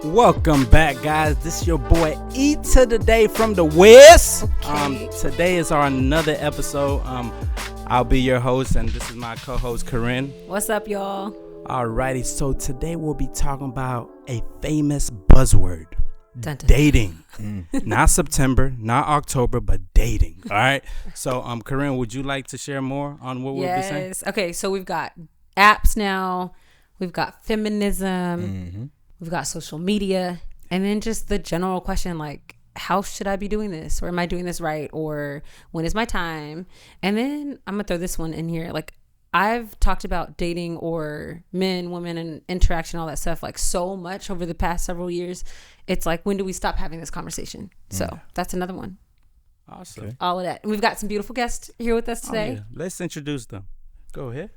Welcome back, guys. This is your boy E to the day from the West. Okay. Today is our another episode. I'll be your host, and this is my co-host Corinne. What's up, y'all? Alrighty, so today we'll be talking about a famous buzzword. Dun, dun. Dating. Not September, not October, but dating. All right. So, Corinne, would you like to share more on what we'll be saying? Yes. Okay, so we've got apps now. We've got feminism. We've got social media. And then just the general question, like, how should I be doing this? Or am I doing this right? Or when is my time? And then I'm going to throw this one in here. Like, I've talked about dating or men, women, and interaction, all that stuff, like so much over the past several years. It's like, when do we stop having this conversation? So that's another one. Awesome. Okay. All of that. And we've got some beautiful guests here with us today. Oh, yeah. Let's introduce them. Go ahead.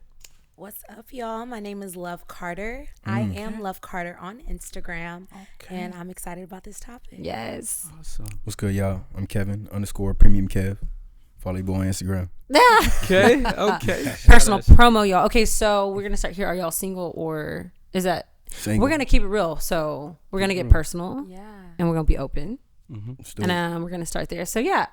What's up, y'all? My name is Love Carter. I am Love Carter on Instagram, and I'm excited about this topic. Yes. Awesome. What's good, y'all? I'm Kevin _Premium Kev. Follow your boy on Instagram. Okay. Okay. Personal promo, y'all. Okay, so we're gonna start here. Are y'all single or is that? Single. We're gonna keep it real. So we're gonna get personal, Yeah. and we're gonna be open, Let's do and it. we're gonna start there. So yeah,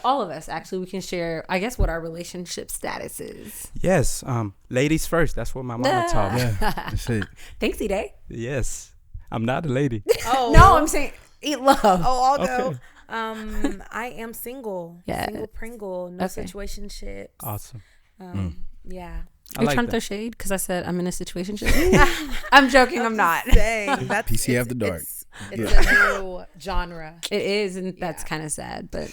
all of us actually, we can share, I guess, what our relationship status is. Yes. Ladies first. That's what my mama taught me. Yeah, that's it. Thanks, E-Day. Yes. I'm not a lady. Oh No, I'm saying eat love. Oh, I'll Okay. go. I am single. Yes. Single Pringle. No Okay. situationships. Awesome. Yeah. I Are you like trying to that. throw shade because I said I'm in a situation? I'm joking. I'm not. Dang. That's PC After Dark. It's a new genre. It is, and that's Yeah. kind of sad. But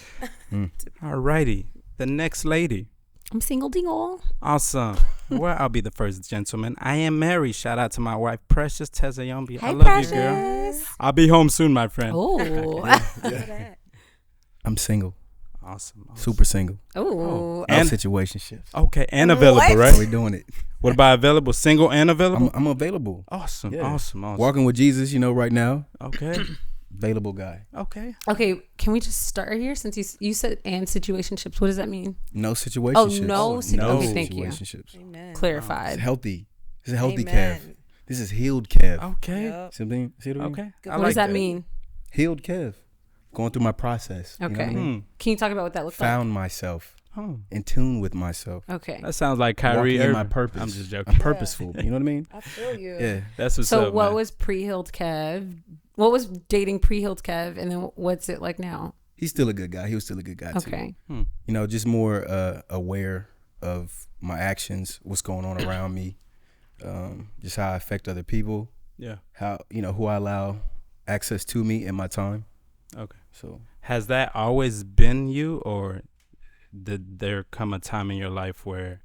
Alrighty. The next lady. I'm single, dingle. Awesome. Well, I'll be the first gentleman. I am married. Shout out to my wife, Precious Tezayombi. I Hey, love Precious. you, girl. I'll be home soon, my friend. Oh, Look at that. I'm single. Awesome. Super single. oh. No And- situationships. Okay, and available, What? right? We're doing it. What about available? Single and available? I'm available. Awesome, Yeah. awesome. Walking with Jesus, right now. Okay, Available guy. okay. Okay, can we just start here since you said and situationships? What does that mean? No situationships. no okay, thank you. situationships. Amen. It's Clarified. healthy. This is a healthy Amen. Kev. This is healed Kev. Okay, Yep. See what I mean? okay. I What like does that mean? Healed Kev. Going through my process. You know what I Okay. mean? Can you talk about what that looks Found myself. Oh, In tune with myself. like? Okay. that sounds like Kyrie Walking in Irving. my purpose. I'm just joking. I'm purposeful. You know what I mean? I feel you. Yeah. That's what's So up, what man. was pre-healed Kev? What was dating pre-healed Kev, and then what's it like now? He's still a good guy. He was still a good guy Okay. too. Just more aware of my actions, what's going on around me, just how I affect other people, Yeah. how who I allow access to me in my time. Okay. So Has that always been you, or did there come a time in your life where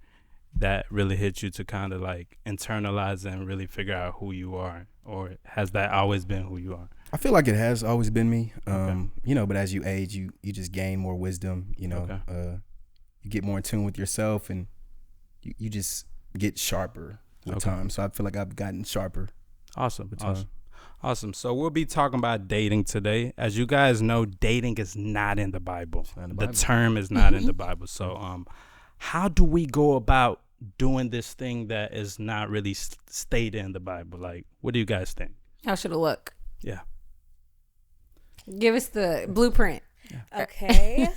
that really hit you to kind of like internalize and really figure out who you are, or has that always been who you are? I feel like it has always been me. Okay. But as you age, you just gain more wisdom. Okay. You get more in tune with yourself, and you just get sharper with Okay. time. So I feel like I've gotten sharper. Awesome. With time. Awesome. So we'll be talking about dating today. As you guys know, dating is not in the Bible. not in the The Bible. term is not in the Bible. So how do we go about doing this thing that is not really stated in the Bible? Like, what do you guys think? How should it look? Yeah. Give us the blueprint. Okay.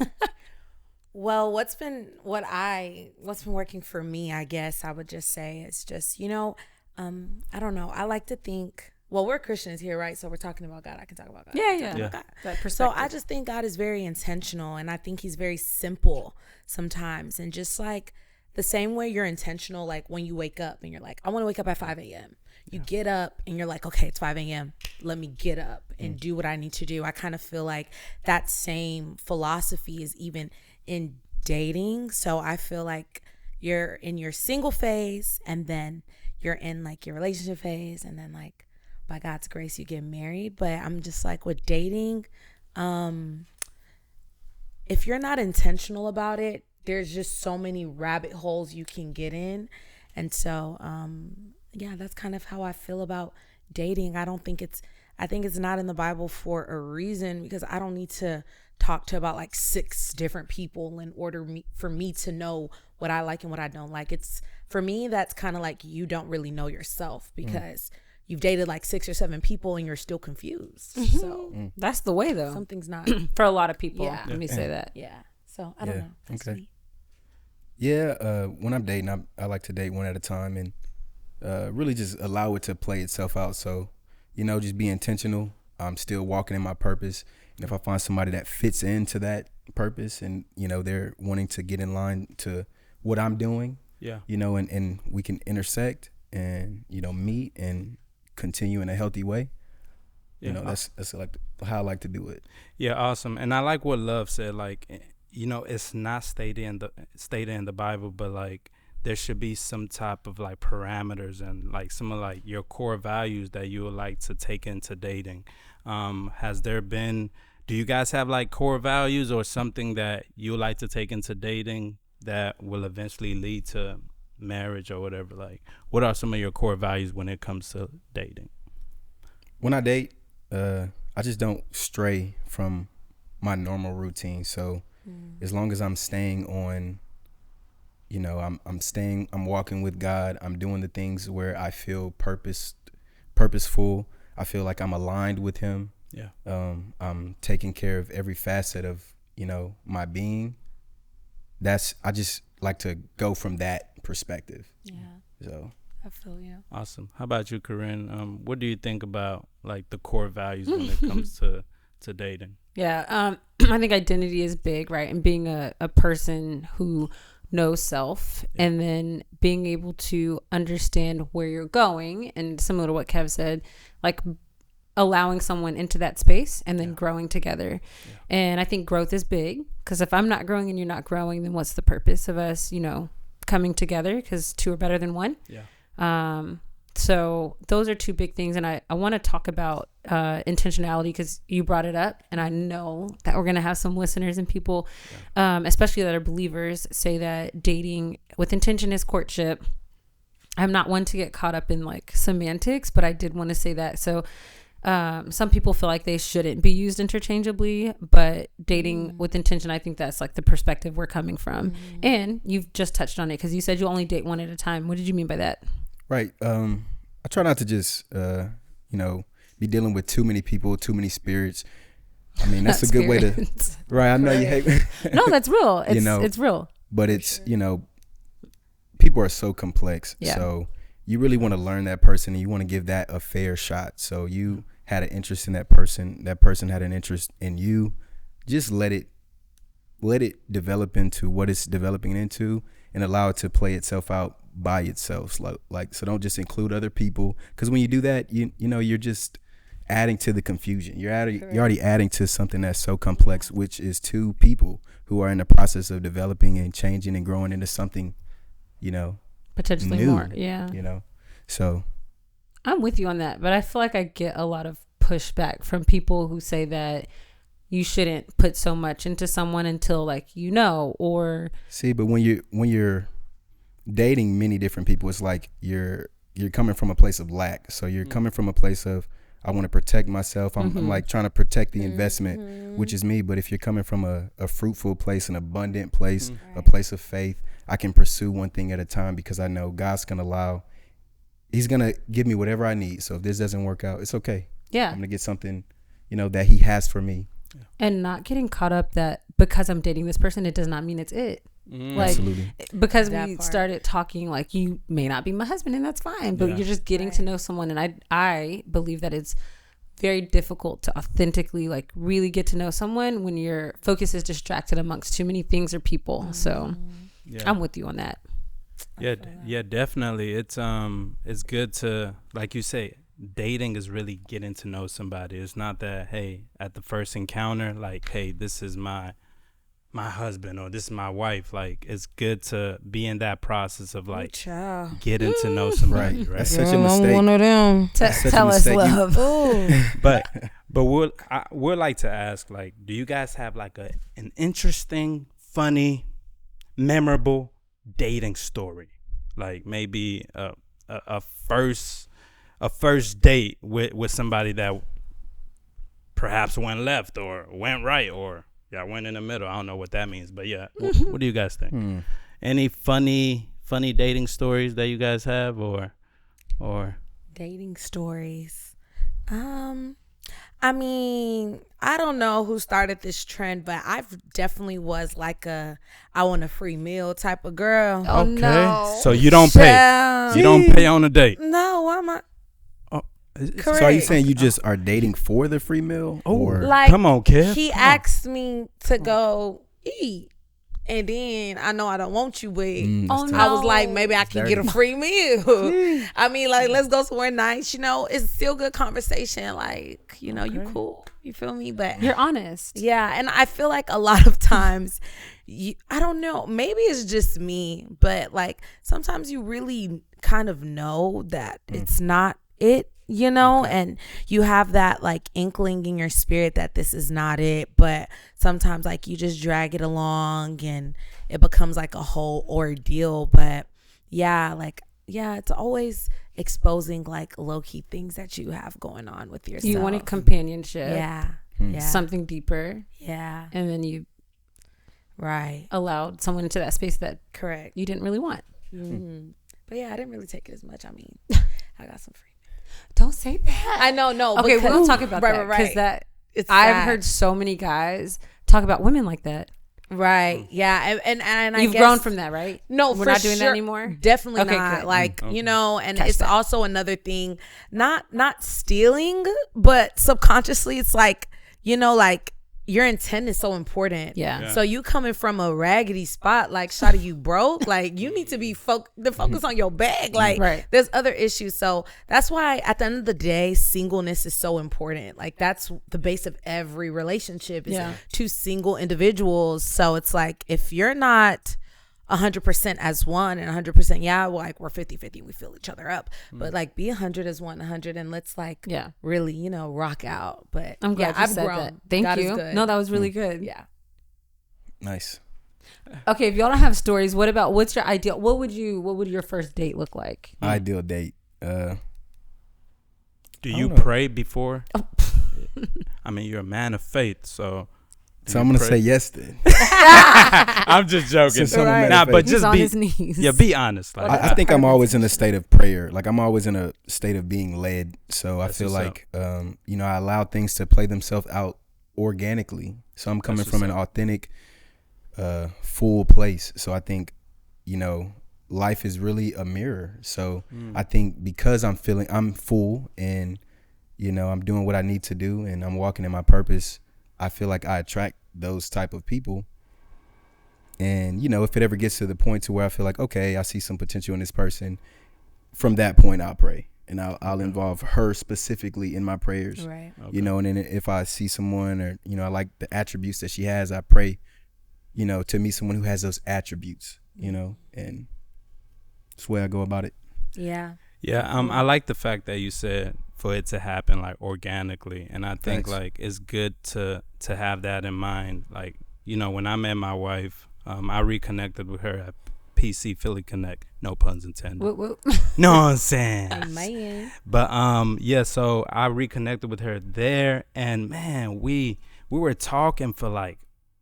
Well, what's been working for me, I guess I would just say, is just, I don't know. I like to think, well, we're Christians here, right? So we're talking about God. I can talk about God. Yeah, I'm yeah. talking about Yeah. God. That So perspective. I just think God is very intentional, and I think he's very simple sometimes. And just like the same way you're intentional, like when you wake up and you're like, I want to wake up at 5 a.m. You get up and you're like, okay, it's 5 a.m. Let me get up and do what I need to do. I kind of feel like that same philosophy is even in dating. So I feel like, you're in your single phase, and then you're in like your relationship phase, and then like by God's grace you get married. But I'm just like, with dating, if you're not intentional about it, there's just so many rabbit holes you can get in. And so yeah, that's kind of how I feel about dating. I think it's not in the Bible for a reason, because I don't need to talk to about like 6 different people in order for me to know what I like and what I don't like. It's, for me, that's kind of like you don't really know yourself, because you've dated like 6 or 7 people and you're still confused. So That's the way, though. something's not. For a lot of people. Yeah. Let me say that. Yeah. So I don't know. That's me. Yeah, when I'm dating, I like to date one at a time and really just allow it to play itself out. So, just be intentional. I'm still walking in my purpose. And if I find somebody that fits into that purpose and, they're wanting to get in line to what I'm doing, and we can intersect and, meet and continue in a healthy way. That's like how I like to do it. Yeah, awesome. And I like what Love said, like, it's not stated in the Bible, but like there should be some type of like parameters and like some of like your core values that you would like to take into dating. Do you guys have like core values or something that you would like to take into dating that will eventually lead to marriage or whatever? Like, what are some of your core values when it comes to dating? When I date, I just don't stray from my normal routine. So as long as I'm staying on, I'm walking with God. I'm doing the things where I feel purposeful. I feel like I'm aligned with Him. Yeah. I'm taking care of every facet of, my being. I just like to go from that perspective. Yeah. So I feel you. Awesome. How about you, Corinne? What do you think about like the core values when it comes to dating? Yeah. I think identity is big, right? And being a person who knows self, and then being able to understand where you're going, and similar to what Kev said, like allowing someone into that space and then growing together. And I think growth is big, because if I'm not growing and you're not growing, then what's the purpose of us, coming together? Because 2 are better than 1. So those are 2 big things. And I want to talk about intentionality, because you brought it up, and I know that we're going to have some listeners and people, especially that are believers, say that dating with intention is courtship. I'm not one to get caught up in like semantics, but I did want to say that. So some people feel like they shouldn't be used interchangeably, but dating with intention, I think that's like the perspective we're coming from. And you've just touched on it, because you said you only date one at a time. What did you mean by that? Right. I try not to just, be dealing with too many people, too many spirits. I mean, that's a good way to, right. I know you hate me. No, that's real. It's real. But it's, people are so complex. Yeah. So you really want to learn that person, and you want to give that a fair shot. So you had an interest in that person had an interest in you. Just let it develop into what it's developing into, and allow it to play itself out by itself. So don't just include other people, because when you do that, you're just adding to the confusion. You're already adding to something that's so complex, which is 2 people who are in the process of developing and changing and growing into something, potentially new, more. Yeah. So I'm with you on that, but I feel like I get a lot of pushback from people who say that you shouldn't put so much into someone until or see, but when you're dating many different people, it's like you're coming from a place of lack. So you're coming from a place of, I want to protect myself. I'm like trying to protect the investment, which is me. But if you're coming from a fruitful place, an abundant place, a place of faith, I can pursue one thing at a time, because I know God's going to allow, He's going to give me whatever I need. So if this doesn't work out, it's okay. Yeah. I'm going to get something, that He has for me. And not getting caught up that because I'm dating this person, it does not mean it's it. Like, absolutely. Because That we part. started talking like, you may not be my husband, and that's fine, but Yeah. you're just getting to know someone. And I believe that it's very difficult to authentically like really get to know someone when your focus is distracted amongst too many things or people. So I'm with you on that. Yeah, definitely. It's good to, like you say, dating is really getting to know somebody. It's not that, hey, at the first encounter, like, hey, this is my my husband or this is my wife. Like, it's good to be in that process of like Child. getting to know somebody, right? That's such a mistake. I'm one of them. That's such a Tell us, mistake. love. But we'd like to ask, like, do you guys have like an interesting, funny, memorable dating story? Like maybe a first date with somebody that perhaps went left or went right or went in the middle. I don't know what that means, but yeah. What do you guys think? Any funny dating stories that you guys have or Dating stories. I mean, I don't know who started this trend, but I definitely was like I want a free meal type of girl. Oh, okay. no. So you don't pay. You don't pay on a date. No, why am I? Correct. So are you saying you just are dating for the free meal? Or Like, come on, Kev. He asked me to go eat. And then I know I don't want you, but I was like, maybe I can get a free meal. I mean, like, let's go somewhere nice. You know, it's still good conversation. Like, you know, you cool. You feel me? But You're honest. yeah, and I feel like a lot of times, I don't know, maybe it's just me, but like sometimes you really kind of know that it's not it. You know, and you have that like inkling in your spirit that this is not it, but sometimes like you just drag it along and it becomes like a whole ordeal. But it's always exposing like low-key things that you have going on with yourself. You wanted companionship. Yeah. Something deeper. Yeah. And then you Right. allowed someone into that space that Correct. you didn't really want. Mm-hmm. But yeah, I didn't really take it as much. I mean, I got some free. Don't say that. I know, no. Okay, because, we'll talk about that. Right. Because It's I've sad. heard so many guys talk about women like that. Right. Yeah. And I You've guess, grown from that, right? No, we're for not doing sure. that anymore. Definitely Okay, not. good. Like, you know, and Catch it's that. also another thing, not stealing, but subconsciously it's like, you know, like your intent is so important. Yeah. So you coming from a raggedy spot, like, shawty, you broke, like you need to be focus on your bag. Like, Right. there's other issues. So that's why at the end of the day, singleness is so important. Like, that's the base of every relationship is two single individuals. So it's like, if you're not 100% as one and 100%, like we're 50-50, we fill each other up, but like be 100 as 100 and let's like really, you know, rock out. But I'm glad you I've said grown. that. Thank God you. is good. No, that was really good. Yeah. nice. Okay, if y'all don't have stories, what's your ideal? What would your first date look like? Ideal date. Do you know. pray before? I mean, you're a man of faith, so So I'm gonna say yes then. I'm just joking. Since I'm a man of but faith. He's just on be his knees. be honest. Like, I think I'm always in a state of prayer. Like I'm always in a state of being led. So I That's feel what's like you know, I allow things to play themselves out organically. So I'm coming That's from what's an authentic, full place. So I think, you know, life is really a mirror. So I think because I'm full and, you know, I'm doing what I need to do and I'm walking in my purpose, I feel like I attract those type of people. And, you know, if it ever gets to the point to where I feel like, okay, I see some potential in this person, from that point I'll pray and I'll involve her specifically in my prayers. Right. Okay. You know, and then if I see someone or, you know, I like the attributes that she has, I pray, you know, to meet someone who has those attributes, you know, and that's the way I go about it. Yeah. Yeah, I like the fact that you said for it to happen like organically, and I think Thanks. like it's good to have that in mind. Like, you know, when I met my wife, I reconnected with her at PC Philly Connect. No puns intended. Whoop, whoop. No, I'm saying. Man. But so I reconnected with her there, and man, we were talking for like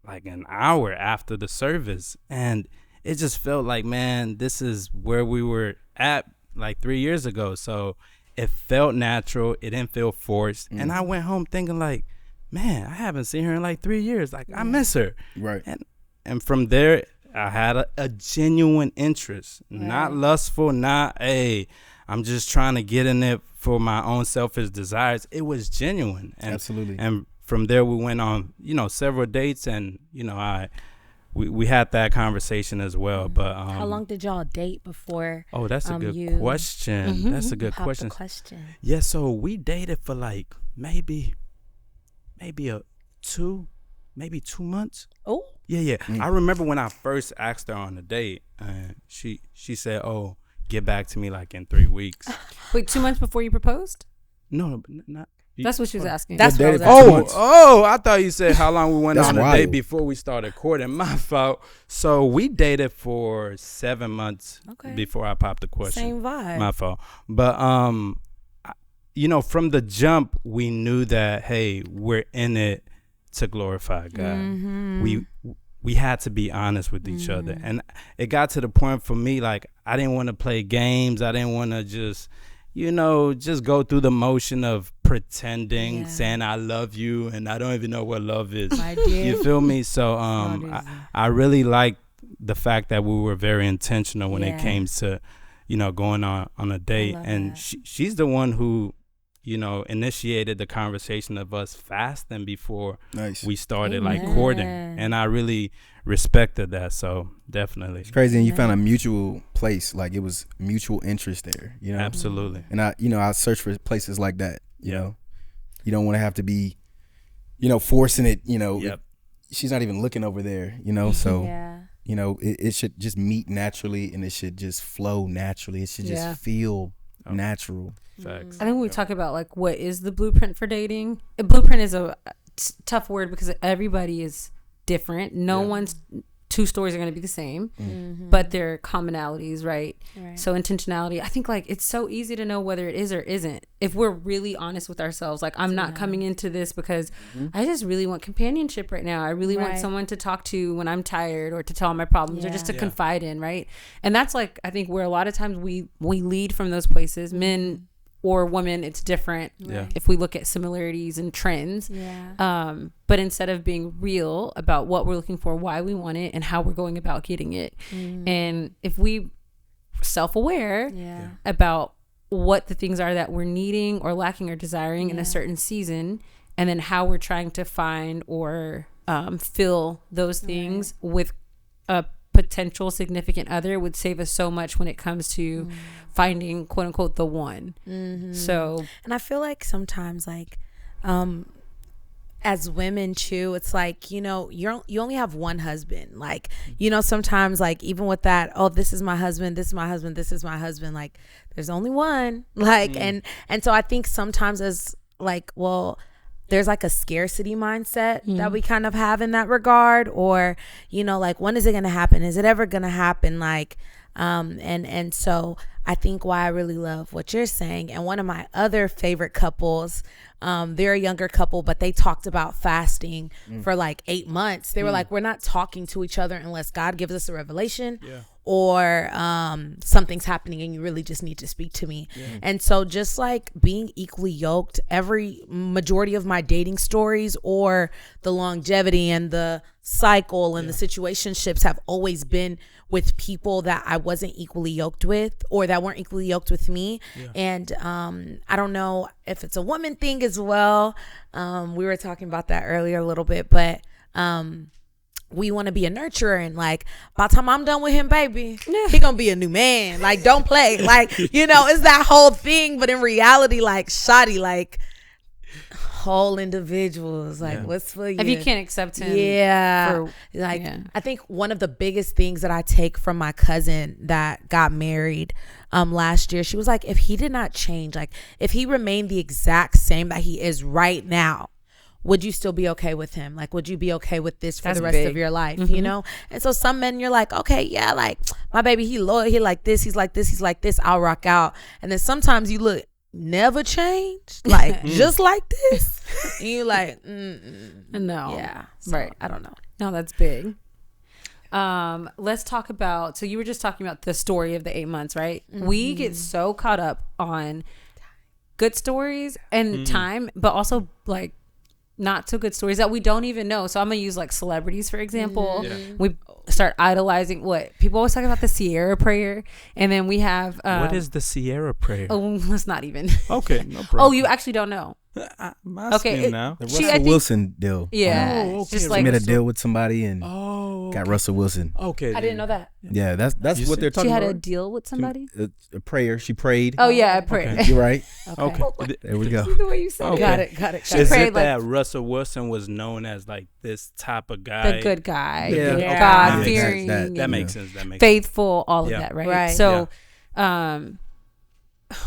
an hour after the service, and it just felt like, man, this is where we were at like 3 years ago. So it felt natural. It didn't feel forced. And I went home thinking like, man, I haven't seen her in like 3 years. Like, I miss her. Right. And from there, I had a genuine interest, not lustful, not, hey, I'm just trying to get in it for my own selfish desires. It was genuine. And, Absolutely. And from there, we went on, you know, several dates, and, you know, we had that conversation as well. But How long did y'all date before? Oh, that's a good you question. That's a good popped question. the question? Yeah, so we dated for like maybe 2 months. Oh, Yeah. I remember when I first asked her on a date, and she said, "Oh, get back to me like in 3 weeks." Wait, 2 months before you proposed? No, not. That's what she was asking. That's what I was dated for asking. 2 months. I thought you said how long we went That's on a wild. date before we started courting. My fault. So we dated for 7 months before I popped the question. Same vibe. My fault. But from the jump, we knew that, hey, we're in it to glorify God. Mm-hmm. We had to be honest with each other, and it got to the point for me, like, I didn't want to play games. I didn't want to just go through the motion of pretending, saying I love you, and I don't even know what love is. You feel me? So I really like the fact that we were very intentional when it came to, going on a date. And she's the one who, initiated the conversation of us fasting before we started courting. And I really respected that. So definitely. It's crazy. And you found a mutual place. Like, it was mutual interest there, Absolutely. And I search for places like that, you know. You don't want to have to be, forcing it, Yep. She's not even looking over there, so it should just meet naturally, and it should just flow naturally. It should just feel natural. Facts. I think when we talk about like what is the blueprint for dating, a blueprint is a tough word because everybody is different. No one's two stories are going to be the same, but there are commonalities, right? So intentionality, I think, like, it's so easy to know whether it is or isn't if we're really honest with ourselves. Like, I'm not coming into this because I just really want companionship right now. I really want someone to talk to when I'm tired, or to tell my problems, or just to confide in, right? And that's, like, I think where a lot of times we lead from those places. Men or women, it's different if we look at similarities and trends. But instead of being real about what we're looking for, why we want it, and how we're going about getting it, and if we self-aware about what the things are that we're needing or lacking or desiring in a certain season, and then how we're trying to find or fill those things with a potential significant other, would save us so much when it comes to finding, quote unquote, the one. So, and I feel like sometimes, like, as women too, it's like, you only have one husband. Like, sometimes, like, even with that, oh, this is my husband, this is my husband, this is my husband, like, there's only one. Like, and so I think sometimes, as like, well, there's like a scarcity mindset that we kind of have in that regard, or, like, when is it going to happen? Is it ever going to happen? Like, and so I think why I really love what you're saying. And one of my other favorite couples, they're a younger couple, but they talked about fasting for like 8 months. They were like, we're not talking to each other unless God gives us a revelation or something's happening and you really just need to speak to me. And so just like being equally yoked, every majority of my dating stories, or the longevity and the cycle and the situationships, have always been with people that I wasn't equally yoked with, or that weren't equally yoked with me. And I don't know if it's a woman thing as well. We were talking about that earlier a little bit, but we want to be a nurturer, and like, by the time I'm done with him, baby, he gonna be a new man. Like, don't play. Like, it's that whole thing. But in reality, like, shoddy, like, whole individuals, like, what's for you? if you can't accept him, I think one of the biggest things that I take from my cousin that got married last year, she was like, if he did not change, like, if he remained the exact same that he is right now, would you still be okay with him? Like, would you be okay with this for the rest of your life? And so some men, you're like, okay, yeah, like, my baby, he loyal, he like this, he's like this, he's like this, I'll rock out. And then sometimes you look, never changed, like, just like this, and you like, no, so, right? I don't know. No, that's big. Let's talk about. So you were just talking about the story of the 8 months, right? We get so caught up on good stories and time, but also like not so good stories that we don't even know. So I'm gonna use like celebrities, for example. We start idolizing what people always talk about, the Sierra prayer, and then we have what is the Sierra prayer? Oh, let's not even. Okay, no problem. Oh, you actually don't know? I'm asking now. The Russell Wilson deal. Yeah, just like made a deal with somebody, and Got Russell Wilson. Okay. I didn't know that. Yeah, that's You what see- they're talking She had about. a deal with somebody. A prayer. She prayed. Oh yeah, I prayed. Okay. You're right. Okay. There we go. See the way you said Okay. it. Got it. She Is prayed it like that Russell Wilson was known as like this type of guy? the good guy, Yeah. the Yeah. God Yeah. fearing, That That makes sense. That makes sense. faithful, all Yeah. of that, right? Right. So,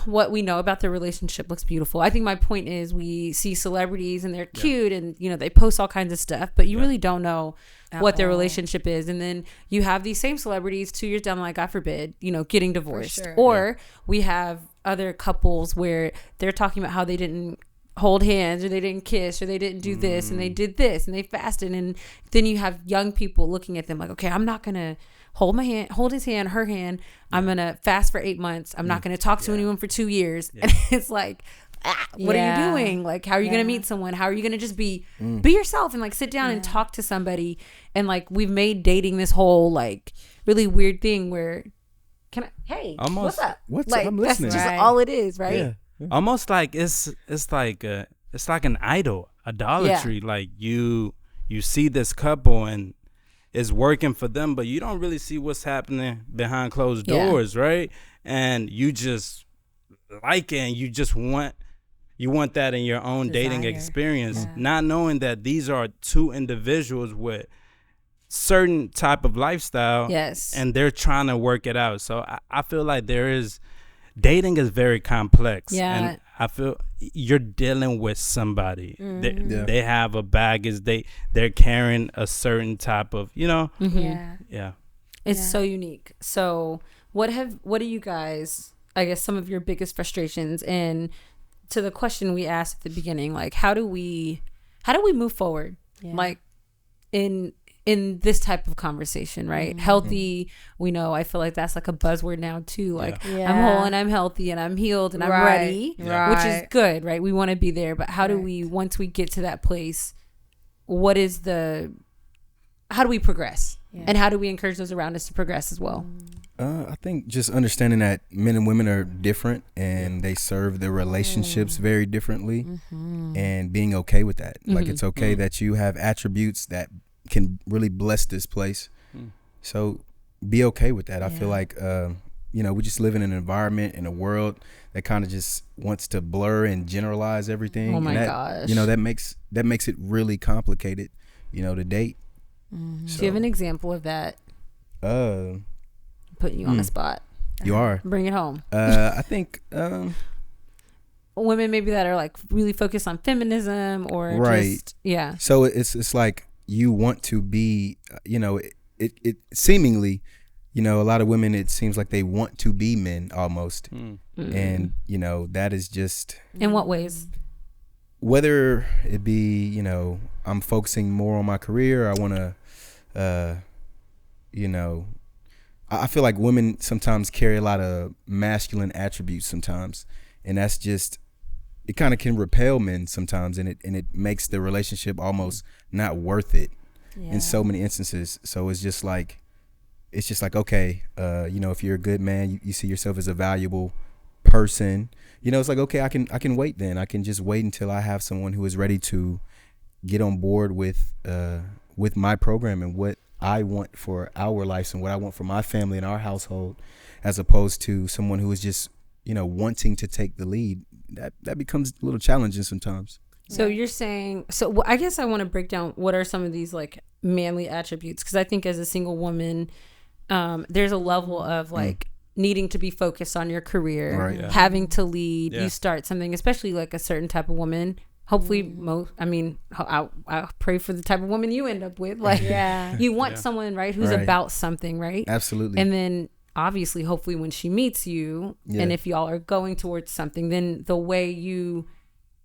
what we know about their relationship looks beautiful. I think my point is we see celebrities and they're cute and they post all kinds of stuff, but you really don't know what their relationship is. And then you have these same celebrities 2 years down the line, God forbid, getting divorced. sure. Or we have other couples where they're talking about how they didn't hold hands or they didn't kiss or they didn't do this and they did this and they fasted. And then you have young people looking at them like, okay, I'm not going to hold his hand, her hand. I'm going to fast for 8 months. I'm not going to talk to anyone for 2 years. And it's like, what are you doing? Like, how are you going to meet someone? How are you going to just be yourself and like sit down and talk to somebody? And like, we've made dating this whole like really weird thing where Almost- what's up? What's like, up? I'm listening. That's just Right. all it is, right? Yeah. Almost like it's like an idolatry. Like you see this couple and it's working for them, but you don't really see what's happening behind closed doors, right? And you just like it and you just want that in your own dating Desire. experience, not knowing that these are two individuals with certain type of lifestyle. Yes. And they're trying to work it out. So I feel like dating is very complex. Yeah. And I feel you're dealing with somebody. Mm-hmm. They have a baggage. They're carrying a certain type of, Mm-hmm. yeah. It's so unique. So what are you guys, I guess, some of your biggest frustrations? And to the question we asked at the beginning, like how do we move forward? Like in this type of conversation, right? Healthy, we know, I feel like that's like a buzzword now too. Like I'm whole and I'm healthy and I'm healed and I'm ready, which is good, right? We want to be there, but how do we, once we get to that place, how do we progress? And how do we encourage those around us to progress as well? I think just understanding that men and women are different and they serve their relationships very differently, and being okay with that. Like it's okay that you have attributes that can really bless this place. So be okay with that. I feel like we just live in an environment, in a world that kind of just wants to blur and generalize everything. Oh my and gosh. that makes it really complicated, to date. Do you have an example of that? Putting you on the spot. You are. Bring it home. I think Women maybe that are like really focused on feminism or just So it's like you want to be, it seemingly, a lot of women, it seems like they want to be men almost. And, that is just. In what ways? Whether it be, I'm focusing more on my career, I want to, I feel like women sometimes carry a lot of masculine attributes sometimes. And that's just, it kind of can repel men sometimes, and it makes the relationship almost not worth it in so many instances. So it's just like okay, if you're a good man, you see yourself as a valuable person, it's like, okay, I can wait then. I can just wait until I have someone who is ready to get on board with my program and what I want for our lives and what I want for my family and our household, as opposed to someone who is just, wanting to take the lead. That becomes a little challenging sometimes. So you're saying, I guess I want to break down what are some of these like manly attributes, because I think as a single woman, there's a level of like needing to be focused on your career, having to lead. You start something, especially like a certain type of woman. Hopefully, I'll pray for the type of woman you end up with. Like, you want someone, right, who's about something, right? Absolutely. And then obviously, hopefully, when she meets you, and if y'all are going towards something, then the way you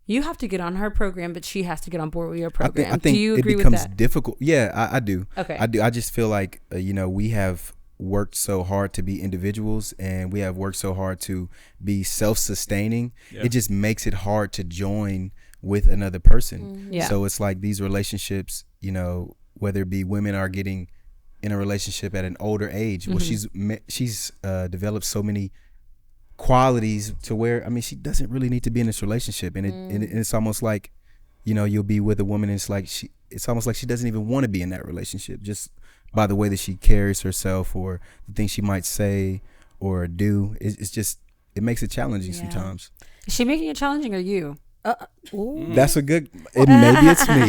have to get on her program, but she has to get on board with your program. I think do you it agree becomes with that? difficult. Yeah, I do. Okay. I do. I just feel like, we have worked so hard to be individuals, and we have worked so hard to be self-sustaining. It just makes it hard to join with another person. So it's like these relationships, whether it be women are getting in a relationship at an older age. Well, she's developed so many qualities to where, she doesn't really need to be in this relationship. And it's almost like, you'll be with a woman and it's almost like she doesn't even want to be in that relationship, just by the way that she carries herself or the things she might say or do. It's just, it makes it challenging sometimes. Is she making it challenging or you? That's a good. Maybe it's me.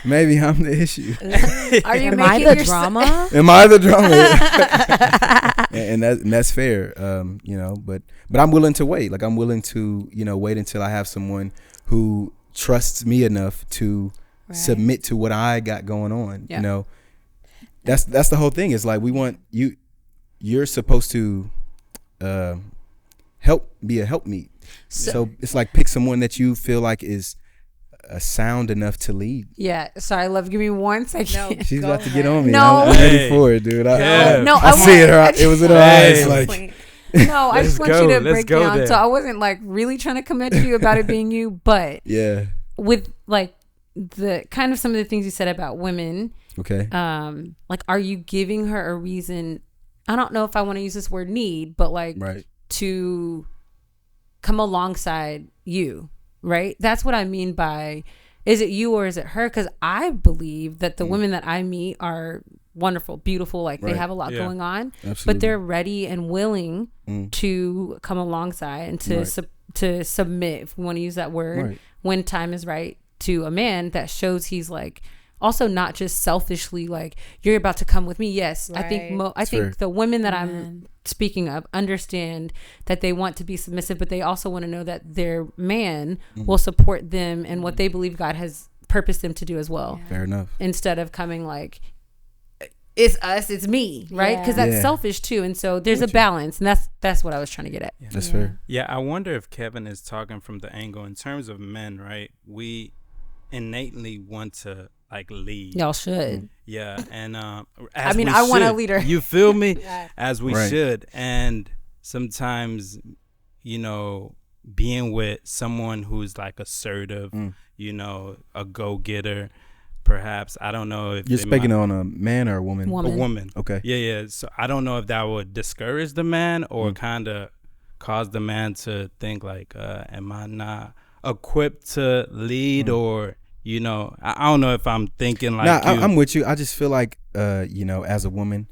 Maybe I'm the issue. Are you Am I making the drama? Am I the drama? and that's fair. But I'm willing to wait. Like, I'm willing to wait until I have someone who trusts me enough to submit to what I got going on. Yeah. That's the whole thing. It's like, we want you. You're supposed to be a helpmeet. So it's like, pick someone that you feel like is sound enough to lead. Yeah. Sorry, love. Give me 1 second. No, She's go about to ahead. get on me. No. I'm ready for it, dude. I see it. It was in her eyes. Hey. Like, No, I just want you to Let's break go down. there. So I wasn't like really trying to commit to you about it being you, but yeah. with like the kind of some of the things you said about women, Okay. like, are you giving her a reason? I don't know if I want to use this word need, but like Right. to come alongside you, right? That's what I mean by, is it you or is it her? Because I believe that the women that I meet are wonderful, beautiful, like they Right. have a lot going on, Absolutely. but they're ready and willing to come alongside and to Right. to submit, if we want to use that word, Right. when time is right, to a man that shows he's like also not just selfishly like, you're about to come with me. Yes, I think Right. I think fair. the women that I'm speaking of understand that they want to be submissive, but they also want to know that their man will support them and what they believe God has purposed them to do as well. Fair enough. Instead of coming like, it's us, it's me, right? Because that's Yeah. selfish too. And so there's a balance, and that's what I was trying to get at. That's fair. Yeah, I wonder if Kevin is talking from the angle in terms of men, right? We innately want to like lead. Y'all should. Yeah, and I as mean, we I want a should. leader. You feel me? As we Right. should. And sometimes, being with someone who's like assertive, a go-getter, perhaps. I don't know if You're they speaking might- on a man or a woman? Woman. a woman. Okay. Yeah. So I don't know if that would discourage the man or kind of cause the man to think like, am I not equipped to lead or, I don't know if I'm thinking like I'm with you. I just feel like, as a woman,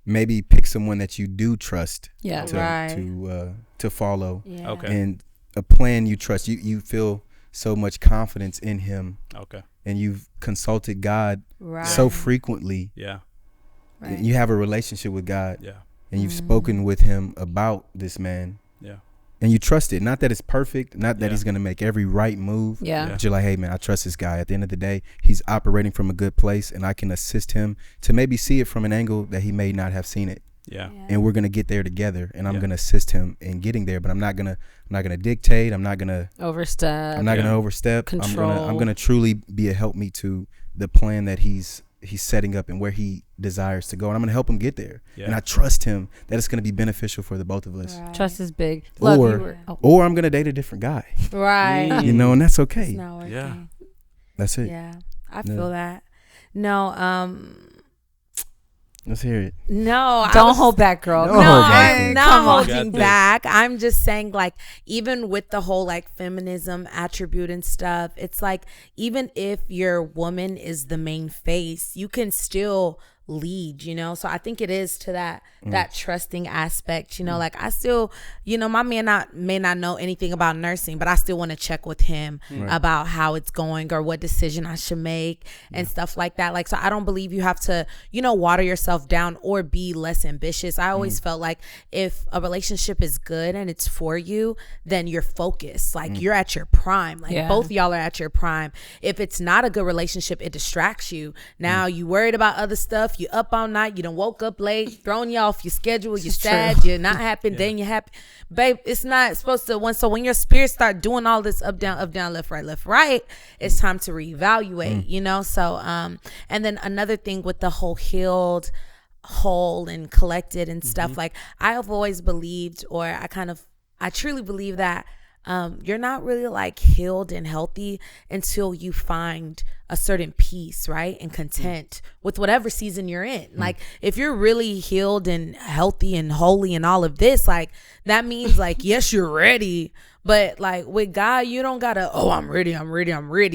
maybe pick someone that you do trust Yeah. to follow. Yeah. Okay. And a plan you trust. You feel so much confidence in him, Okay. and you've consulted God Right. so frequently. Yeah. Right. You have a relationship with God, Yeah. and you've spoken with him about this man, Yeah. and you trust it. Not that it's perfect, not that Yeah. he's going to make every right move. Yeah. But you're like, hey, man, I trust this guy. At the end of the day, he's operating from a good place, and I can assist him to maybe see it from an angle that he may not have seen it. Yeah. And we're going to get there together, and I'm Yeah. going to assist him in getting there, but I'm not going to dictate. I'm not going to Overstep. I'm not Yeah. going to overstep. Control. I'm going to truly be a helpmeet to the plan that he's setting up and where he desires to go, and I'm going to help him get there. Yeah. And I trust him that it's going to be beneficial for the both of us. Right. Trust is big. Love Or- you. Or I'm going to date a different guy, Right. and that's okay. It's not working. Yeah. That's it. Yeah. I feel that. No, Let's hear it. no. Don't hold back, girl. No, No, hold back, I'm sis. not Come on. holding Got this. back. I'm just saying, like, even with the whole like feminism attribute and stuff, it's like, even if your woman is the main face, you can still lead, so I think it is to that trusting aspect, like I still, my man may not know anything about nursing, but I still want to check with him about how it's going or what decision I should make and stuff like that. Like, so I don't believe you have to, water yourself down or be less ambitious. I always felt like if a relationship is good and it's for you, then you're focused, like you're at your prime, like both of y'all are at your prime. If it's not a good relationship, it distracts you. Now you worried about other stuff. You up all night, you done woke up late, throwing you off your schedule, you're sad, you're not happy, then you're happy. Babe, it's not supposed to, so when your spirit start doing all this up, down, left, right, it's time to reevaluate, so, and then another thing with the whole healed, whole and collected and stuff, like I have always believed, or I truly believe that, you're not really like healed and healthy until you find a certain peace, right? And content with whatever season you're in. Like if you're really healed and healthy and holy and all of this, like that means like, yes, you're ready. But like with God, you don't gotta, oh, I'm ready.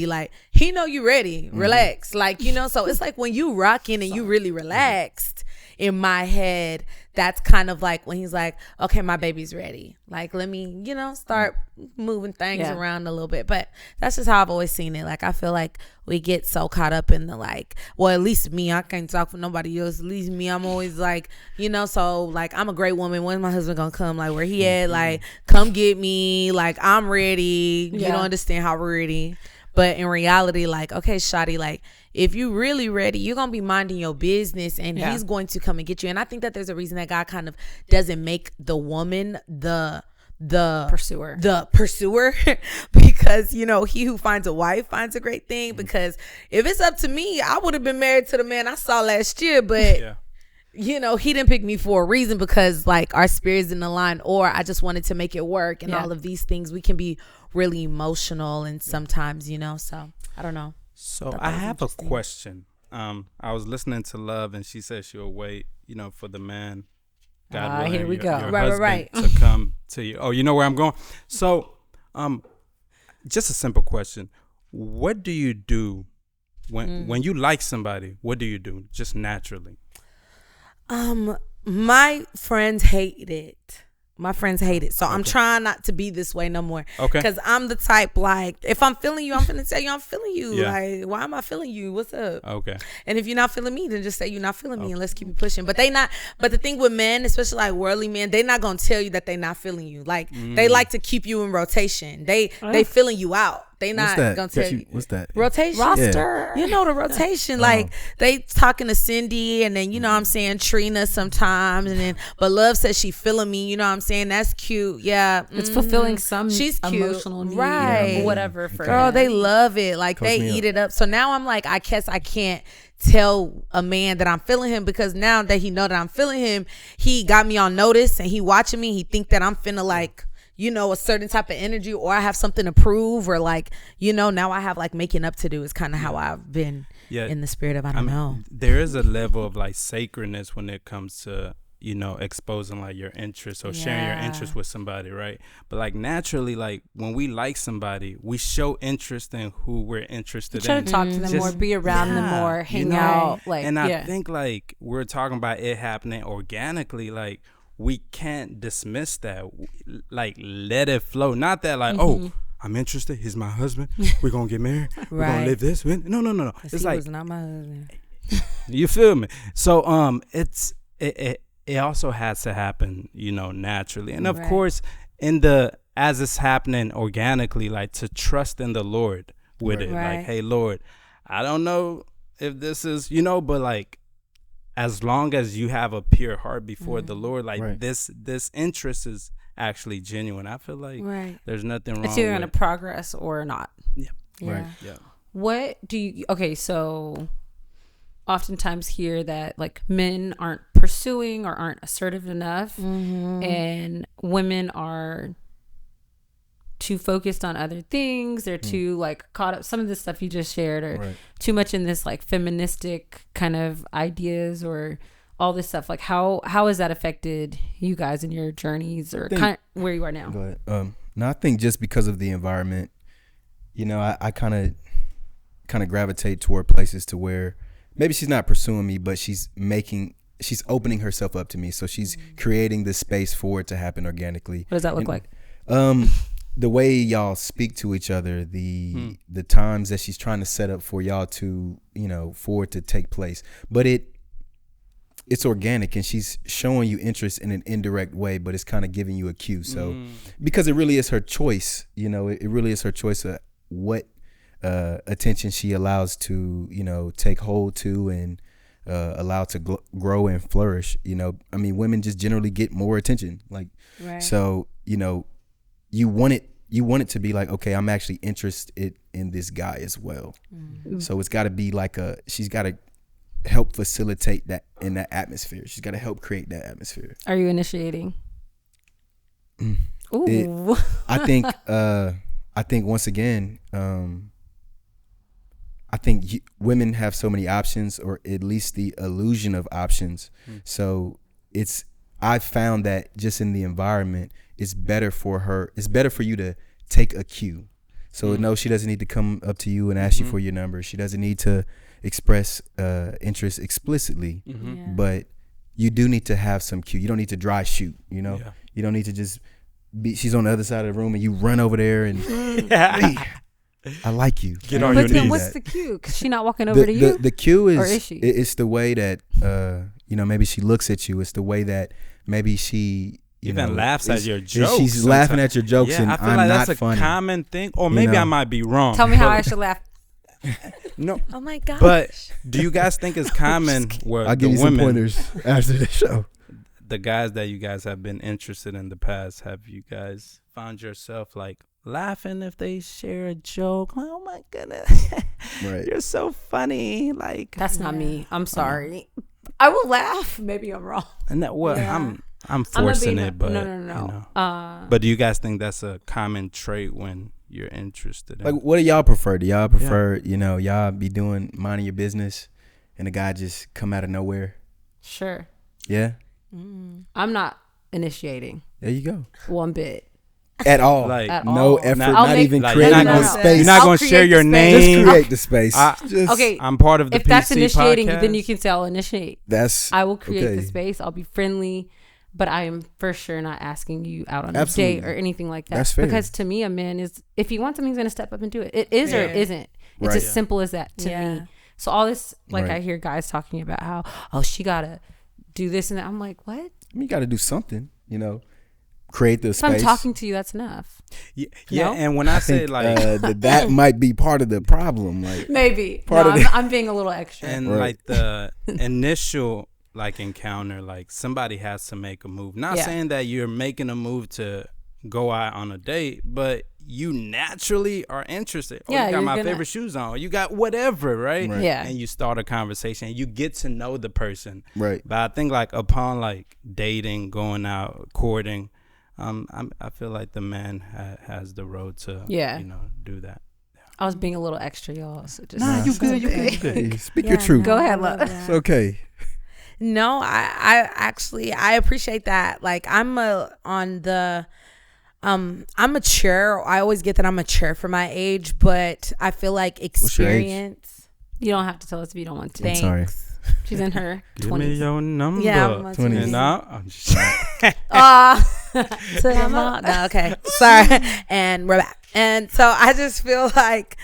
Like he know you ready. Relax. Like, you know, so it's like when you rocking and you really relaxed, in my head, that's kind of like when he's like, okay, my baby's ready. Like, let me, you know, start moving things around a little bit. But that's just how I've always seen it. Like, I feel like we get so caught up in the like, well, at least me, I can't talk for nobody else. At least me, I'm always like, you know, so like, I'm a great woman. When's my husband gonna come? Like, where he at? Like, come get me. Like, I'm ready. You don't understand how we're ready. But in reality, like, okay, shawty, like, if you really ready, you're going to be minding your business and he's going to come and get you. And I think that there's a reason that God kind of doesn't make the woman the pursuer because, you know, he who finds a wife finds a great thing. Because if it's up to me, I would have been married to the man I saw last year. But you know, he didn't pick me for a reason because like our spirits didn't align, or I just wanted to make it work. And all of these things, we can be really emotional and sometimes, you know, so I don't know. So I have a question. I was listening to Love and she said she'll wait, you know, for the man. God willing, here we go. Your Right. to come to you. Oh, you know where I'm going? So, just a simple question. What do you do when you like somebody? What do you do just naturally? My friends hate it. So I'm trying not to be this way no more. Okay. Because I'm the type, like, if I'm feeling you, I'm finna tell you I'm feeling you. Like, why am I feeling you? What's up? Okay. And if you're not feeling me, then just say you're not feeling me and let's keep it pushing. But the thing with men, especially like worldly men, they not gonna tell you that they not feeling you. Like they like to keep you in rotation. They feeling you out. They not gonna tell you. What's that? Rotation. Roster. You know the rotation. Like they talking to Cindy and then you know what I'm saying, Trina sometimes, and then but Love says she feeling me, you know what I'm saying? That's cute. Yeah. It's fulfilling some She's cute. emotional need Right. or whatever for Girl, him. they love it. Like Coach they me eat up. it up. So now I'm like, I guess I can't tell a man that I'm feeling him because now that he know that I'm feeling him, he got me on notice and he watching me. He think that I'm finna like, you know, a certain type of energy, or I have something to prove, or like, you know, now I have like making up to do. Is kind of how I've been in the spirit of I don't know. There is a level of like sacredness when it comes to, you know, exposing like your interests or sharing your interests with somebody, right? But like naturally, like when we like somebody, we show interest in who we're interested try in. to talk to them more, be around them more, hang out. Like, and I think like we're talking about it happening organically, like we can't dismiss that. Like let it flow. Not that like, oh, I'm interested. He's my husband. We're gonna get married. We're gonna live this. No. It's like, was not my husband. You feel me? So it also has to happen, you know, naturally. And of course, as it's happening organically, like to trust in the Lord with it. Right. Like, hey, Lord, I don't know if this is, you know, but like as long as you have a pure heart before the Lord, like this interest is actually genuine. I feel like there's nothing wrong. It's either gonna progress or not. Yeah. Right. Yeah. What do you? Okay, so oftentimes hear that like men aren't pursuing or aren't assertive enough, and women are too focused on other things. They're too like caught up. Some of the stuff you just shared, or too much in this like feministic kind of ideas, or all this stuff. Like how has that affected you guys in your journeys, or kind of where you are now? Go ahead. No, I think just because of the environment, you know, I kind of gravitate toward places to where maybe she's not pursuing me, but she's opening herself up to me. So she's creating the space for it to happen organically. What does that look like? The way y'all speak to each other, the times that she's trying to set up for y'all to, you know, for it to take place. But it's organic, and she's showing you interest in an indirect way, but it's kind of giving you a cue. So because it really is her choice, you know, it really is her choice of what attention she allows to, you know, take hold to and allow to grow and flourish. You know, I mean, women just generally get more attention. Like, so, you know, you want it to be like, okay, I'm actually interested in this guy as well. So it's got to be like she's got to help facilitate that in that atmosphere. She's got to help create that atmosphere. Are you initiating? Ooh. I think once again, I think women have so many options, or at least the illusion of options. So I found that just in the environment, it's better for you to take a cue. So no, she doesn't need to come up to you and ask you for your number. She doesn't need to express interest explicitly, but you do need to have some cue. You don't need to dry shoot, you know? Yeah. You don't need to just she's on the other side of the room and you run over there and hey, I like you. Get on your But then knees. what's the cue? Because she's not walking over to you? The cue is, or is she? It's the way that, maybe she looks at you. It's the way that maybe she even laughs at your jokes. She's sometimes. laughing at your jokes, Yeah, and I feel I'm like not that's funny. a common thing, or maybe I might be wrong. Tell me how I should laugh. No, Oh my gosh. but do you guys think it's common where I'll give the you some women, pointers after the show. the guys that you guys have been interested in the past, have you guys found yourself like laughing if they share a joke? Like, oh my goodness, Right. you're so funny. Like That's not me. I'm sorry. I will laugh. Maybe I'm wrong. and that what Yeah. I'm I'm forcing not it, but no. you know. But But do you guys think that's a common trait when you're interested in? Like, what do y'all prefer? Do y'all prefer, y'all be minding your business, and the guy just come out of nowhere? sure. Yeah. I'm not initiating There you go. one bit. At all. Like, At No all. effort. I'll Not make- even like, creating you're not the gonna- space. You're not I'll going to create share the your space. name. Just create the space. Just, Okay. I'm part of the If that's PC initiating, podcast. then you can say I'll initiate. That's. I will create okay. the space. I'll be friendly, but I am for sure not asking you out on a Absolutely. date or anything like that. That's fair. Because to me, a man is, if he wants something, he's going to step up and do it. It is or it isn't. It's Right. as simple as that to Yeah. me. So all this, like Right. I hear guys talking about how, oh, she got to do this and that. I'm like, what? You got to do something, create the If space. I'm talking to you, that's enough. Yeah, No? and when I say think, like, that might be part of the problem. Like, Maybe. Part No, of I'm being a little extra. and Right. like the initial like encounter, like somebody has to make a move. Not Yeah. saying that you're making a move to go out on a date, but you naturally are interested. Oh, Yeah, you got you're my gonna- favorite shoes on. Or you got whatever, right? Right. Yeah. And you start a conversation. And you get to know the person. right. But I think like upon like dating, going out, courting, I feel like the man has the road to Yeah. do that. I was being a little extra, y'all. So just Nah, you good. Hey, speak your truth. Go ahead, I love love. It's okay. No, I actually I appreciate that. Like I'm mature. I always get that I'm mature for my age, but I feel like your age? experience. You don't have to tell us if you don't want to. I'm sorry. She's in her Give me 20s. your number. Yeah, I'm on 20s. And now I'm just No, okay. Sorry. And we're back. And so I just feel like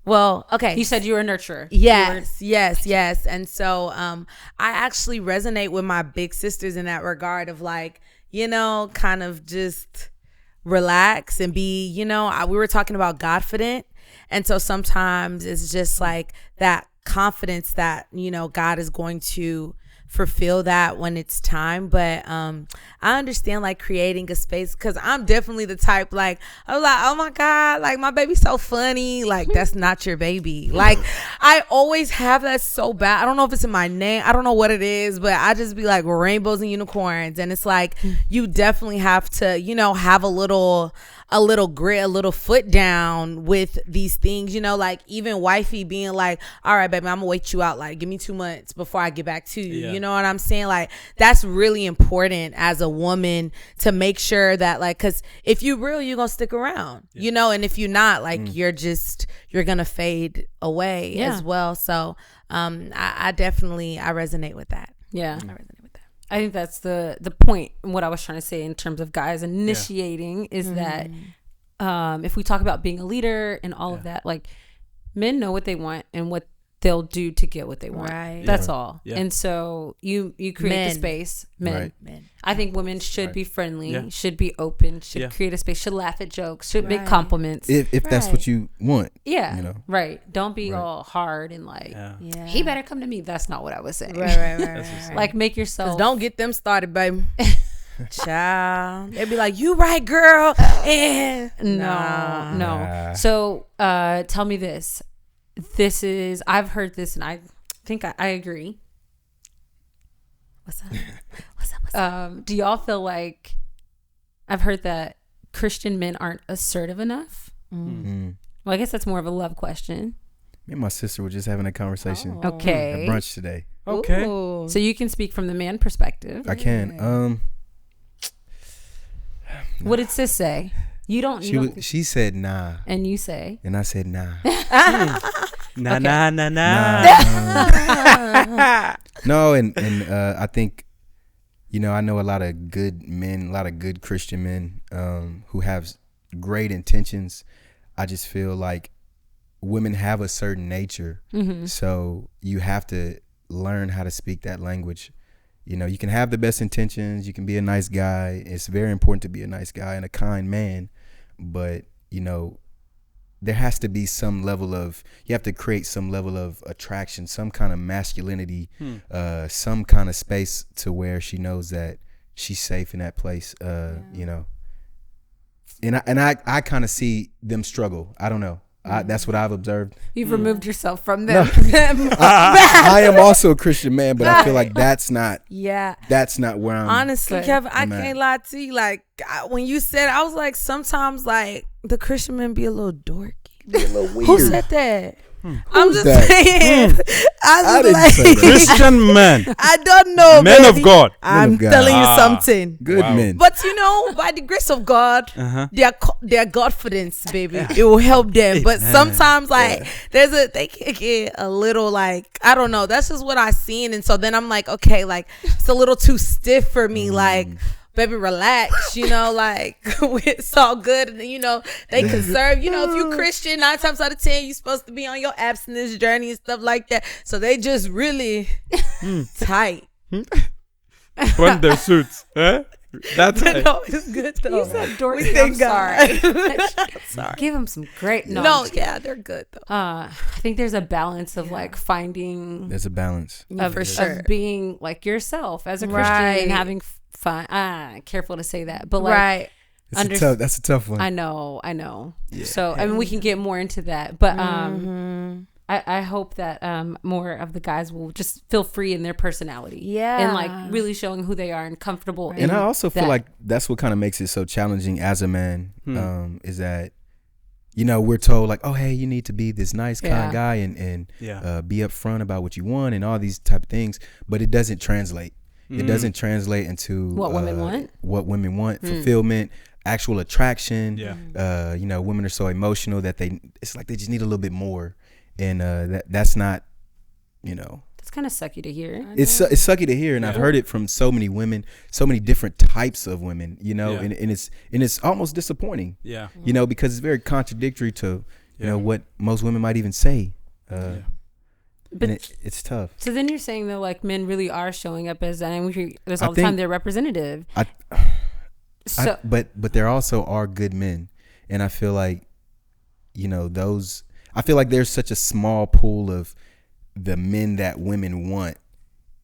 well, okay. You said you were a nurturer. Yes. And so I actually resonate with my big sisters in that regard of like, kind of just relax and be, we were talking about Godfident. And so sometimes it's just like that confidence that, God is going to fulfill that when it's time. But I understand like creating a space, because I'm definitely the type like I'm like, oh my God, like my baby's so funny. Like that's not your baby. Like I always have that so bad. I don't know if it's in my name, I don't know what it is, but I just be like rainbows and unicorns. And it's like you definitely have to have a little grit, a little foot down with these things, like even wifey being like, all right, baby, I'm gonna wait you out. Like, give me 2 months before I get back to you. Yeah. You know what I'm saying? Like, that's really important as a woman to make sure that like, cause if you real, you're gonna stick around, and if you're not, like, you're gonna fade away as well. So, I definitely resonate with that. Yeah. I resonate with that. I think that's the point. What I was trying to say in terms of guys initiating is that if we talk about being a leader and all of that, like men know what they want and what they'll do to get what they want. Right. That's all. Yeah. And so you create Men. the space. Men. Right. Men. I think women should be friendly, Yeah. should be open, should Yeah. create a space, should laugh at jokes, should make Right. compliments. If that's Right. what you want. Yeah. Right. Don't be Right. all hard and like, yeah. Yeah. he better come to me. That's not what I was saying. Right. Like make yourself. Don't get them started, baby. Child. They be like, you right, girl. And No. Nah. So tell me this. This is, I've heard this and I think I agree. What's up? Do y'all feel like, I've heard that Christian men aren't assertive enough? Well, I guess that's more of a love question. Me and my sister were just having a conversation Okay. at brunch today. Okay. Ooh. So you can speak from the man perspective. I can. What did sis say? You don't. She said nah, and you say. and I said nah. Nah. No, and I think, I know a lot of good men, a lot of good Christian men who have great intentions. I just feel like women have a certain nature, so you have to learn how to speak that language. You can have the best intentions, you can be a nice guy. It's very important to be a nice guy and a kind man, but there has to be some level of, you have to create some level of attraction, some kind of masculinity, some kind of space to where she knows that she's safe in that place, and I kind of see them struggle. I don't know. That's what I've observed. You've removed yourself from them. I am also a Christian man, but I feel like that's not where I'm. Honestly, Kevin, I I'm can't at. lie to you. Like, when you said, I was like, sometimes like the Christian men be a little dorky. Be a little weird. Who said that? I'm Who's just that? saying. I didn't was say like, that. Christian men, I don't know, men baby. of God. I'm of God. telling you something. Good Wow. men. But by the grace of God, their Godfidence, baby, it will help them. But sometimes, like, they can get a little, like, I don't know. That's just what I seen, and so then I'm like, okay, like, it's a little too stiff for me. Like, baby, relax. Like, it's all good, and they conserve. If you Christian, 9 times out of 10, you're supposed to be on your abstinence journey and stuff like that. So they just really tight. When their suits, that's it. No, it's good though. You said dorky. We thank I'm Sorry. Give them some great. No, yeah, they're good though. I think there's a balance of like finding There's a balance. For sure. of being like yourself as a Christian Right. and having fun. Careful to say that, but like, Right. That's a tough one. I know. So I mean, we can get more into that, but I hope that more of the guys will just feel free in their personality, and like really showing who they are and comfortable. And I also feel like that's what kind of makes it so challenging as a man, is that we're told like, oh, hey, you need to be this nice kind guy and be upfront about what you want and all these type of things, but it doesn't translate. It doesn't translate into what women want. What women want, fulfillment, actual attraction. Yeah. Women are so emotional that it's like they just need a little bit more, and that's not, That's kind of sucky to hear. It's sucky to hear, and I've heard it from so many women, so many different types of women, and it's almost disappointing. Yeah. Because it's very contradictory to what most women might even say. But and it's tough. So then you're saying that like men really are showing up as, and we hear this all the time, they're representative. But there also are good men, and I feel like I feel like there's such a small pool of the men that women want,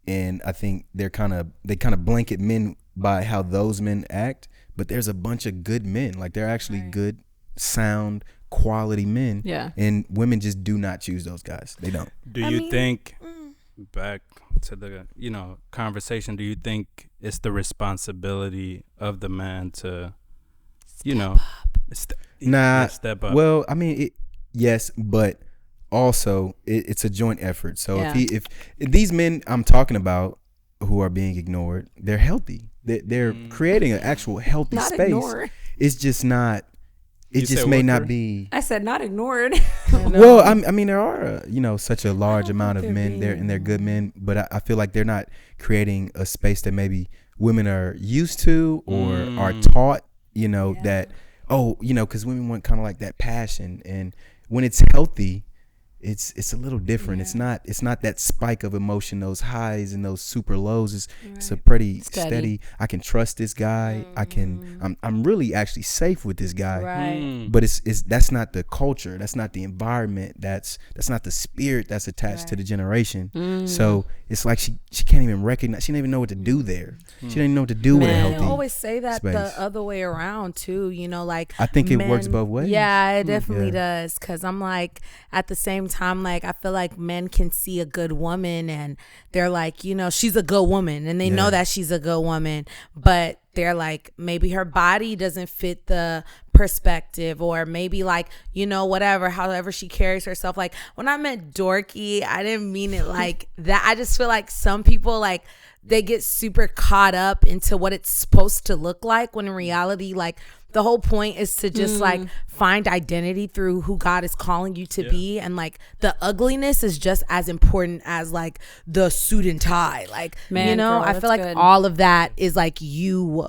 and I think they kind of blanket men by how those men act, but there's a bunch of good men, like they're actually good, sound, quality men, and women just do not choose those guys. They don't. Do you think, back to the conversation, do you think it's the responsibility of the man to step up? Well, I mean, yes, but also it's a joint effort. So if these men I'm talking about who are being ignored, they're healthy. They're creating an actual healthy Not space. ignored. It's just not. It You just said may what, not girl? be. I said not ignored. Well, I mean, there are such a large amount of men there, and they're good men, but I feel like they're not creating a space that maybe women are used to or are taught. That because women want kind of like that passion, and when it's healthy, it's a little different. It's not that spike of emotion, those highs and those super lows. It's a pretty steady. I can trust this guy. I'm really actually safe with this guy. Right. But that's not the culture. That's not the environment. That's not the spirit that's attached to the generation. So it's like she can't even recognize. She don't even know what to do there. She don't even know what to do with a healthy. I always say that space. the other way around too. Like I think it men, works both ways. Yeah, it definitely does. Because I'm like, at the same time, like, I feel like men can see a good woman and they're like, you know, she's a good woman, and they know that she's a good woman, but they're like, maybe her body doesn't fit the perspective, or maybe, like, you know, whatever, however she carries herself. Like, when I meant dorky, I didn't mean it like that. I just feel like some people, like, they get super caught up into what it's supposed to look like, when in reality, like, the whole point is to just like find identity through who God is calling you to be. And like, the ugliness is just as important as like the suit and tie. Like, Man, you know, girl, I feel that's like good. all of that is like you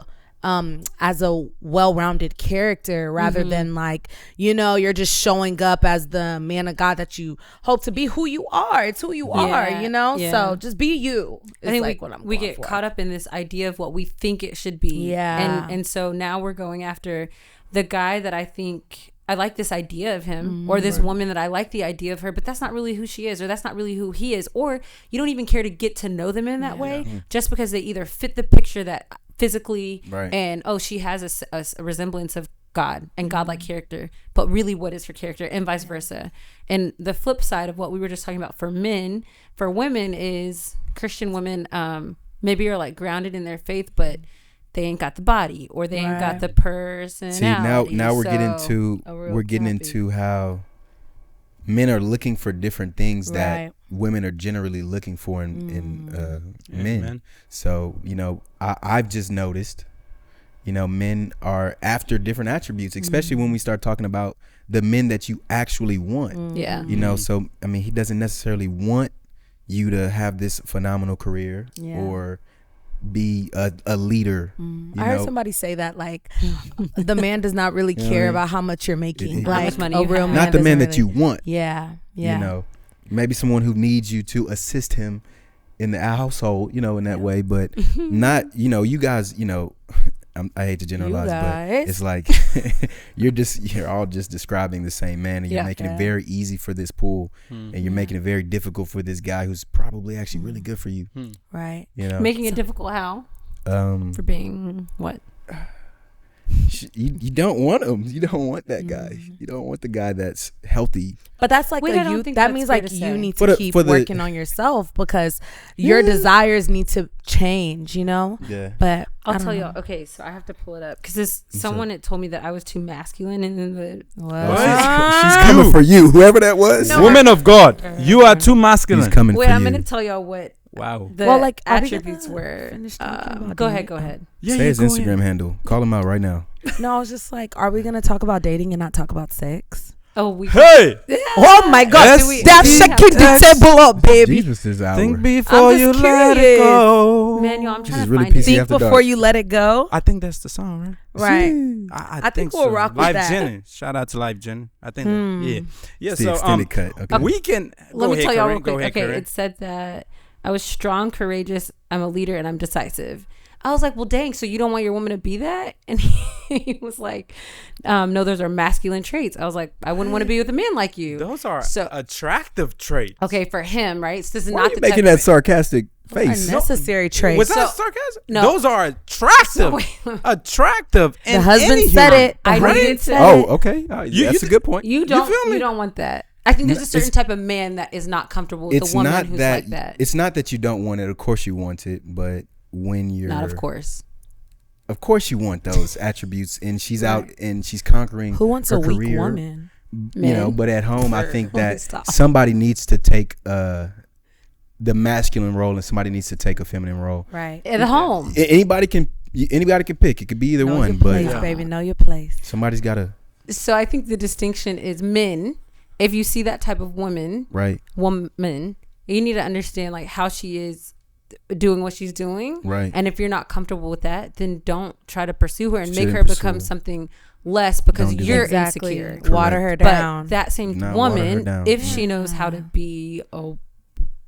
as a well-rounded character, rather than like, you know, you're just showing up as the man of God that you hope to be. Who you are, it's who you are, you know. Yeah. So just be you. I think like we get caught up in this idea of what we think it should be. Yeah. And so now we're going after the guy that I think I like this idea of him, or this woman that I like the idea of her, but that's not really who she is, or that's not really who he is, or you don't even care to get to know them in that way, just because they either fit the picture that physically, and she has a resemblance of God and godlike character, but really what is her character, and vice versa. And the flip side of what we were just talking about for women is Christian women maybe are like grounded in their faith, but they ain't got the body, or they ain't got the personality. See, now we're real getting into how men are looking for different things that women are generally looking for in men. So, you know, I've just noticed, you know, men are after different attributes, especially when we start talking about the men that you actually want. Yeah. You know, so, I mean, he doesn't necessarily want you to have this phenomenal career or be a leader. I heard somebody say that, like, the man does not really care about how much you're making, like, how much money a you real have. man not the man doesn't that you really- want. Yeah. You know, maybe someone who needs you to assist him in the household, you know, in that way, but not, you know, you guys, you know, I hate to generalize, but it's like you're all just describing the same man, and you're making it very easy for this pool, and you're making it very difficult for this guy who's probably actually really good for you. Right. You know, Making it difficult how? For being what? you don't want him. You don't want that guy. You don't want the guy that's healthy. But that's like Wait, I don't you. think That that's means fair like to you say. need For to the- keep for the- working on yourself, because your desires need to change. You know. Yeah. But I'll tell y'all. Okay, so I have to pull it up because someone had told me that I was too masculine, and then She's coming for you, whoever that was. No, Woman of God, you are too masculine. He's coming wait, for I'm you. gonna tell y'all what Wow. the Well, like, are we attributes gonna were. finish talking about Go dating? ahead. Go ahead. Yeah, Say his go Instagram ahead. handle. Call him out right now. No, I was just like, are we gonna talk about dating and not talk about sex? Oh, we. Hey, Oh my God! Yes. That's we shaking have the table up, baby. Jesus is our. think before I'm you just let it curious. go. Man, y'all, I'm This trying is to really find PC it. Think after before dark. you let it go. I think that's the song, right? Right. I think we'll rock with Live that. Jenny. Shout out to Live Jenny. I think yeah. It's the So extended cut. Okay. we can Let me tell y'all real quick. Okay, Corinne. it said that I was strong, courageous, I'm a leader, and I'm decisive. I was like, well, dang, so you don't want your woman to be that? And he was like, no, those are masculine traits. I was like, I wouldn't want to be with a man like you. Those are So- attractive traits. Okay, for him, right? So this is Why are not you the making type that of- sarcastic face? Unnecessary traits. Was that sarcasm? no. Those are attractive. wait. Attractive. The husband said it. I The needed husband to- said Oh, it. okay. That's a good point. You don't. feel me? You don't want that. I think there's a certain it's- type of man that is not comfortable with It's a woman not who's that. like that. It's not that you don't want it. Of course you want it, but when you're Not of course. Of course you want those attributes, and she's out and she's conquering. Who wants her a weak career, woman? You know, but at home, I think that Stop. somebody needs to take the masculine role, and somebody needs to take a feminine role. Right. At the home. Anybody can pick. It could be either Know one, your but place, baby. Know your place. somebody's got to. So I think the distinction is men. If you see that type of woman, you need to understand like how she is doing what she's doing. Right. And if you're not comfortable with that, then don't try to pursue her and make Shouldn't her become pursue her. something less because Don't do you're that. Exactly. insecure. Water her But down. that same Not water her woman, down. if she knows how to be a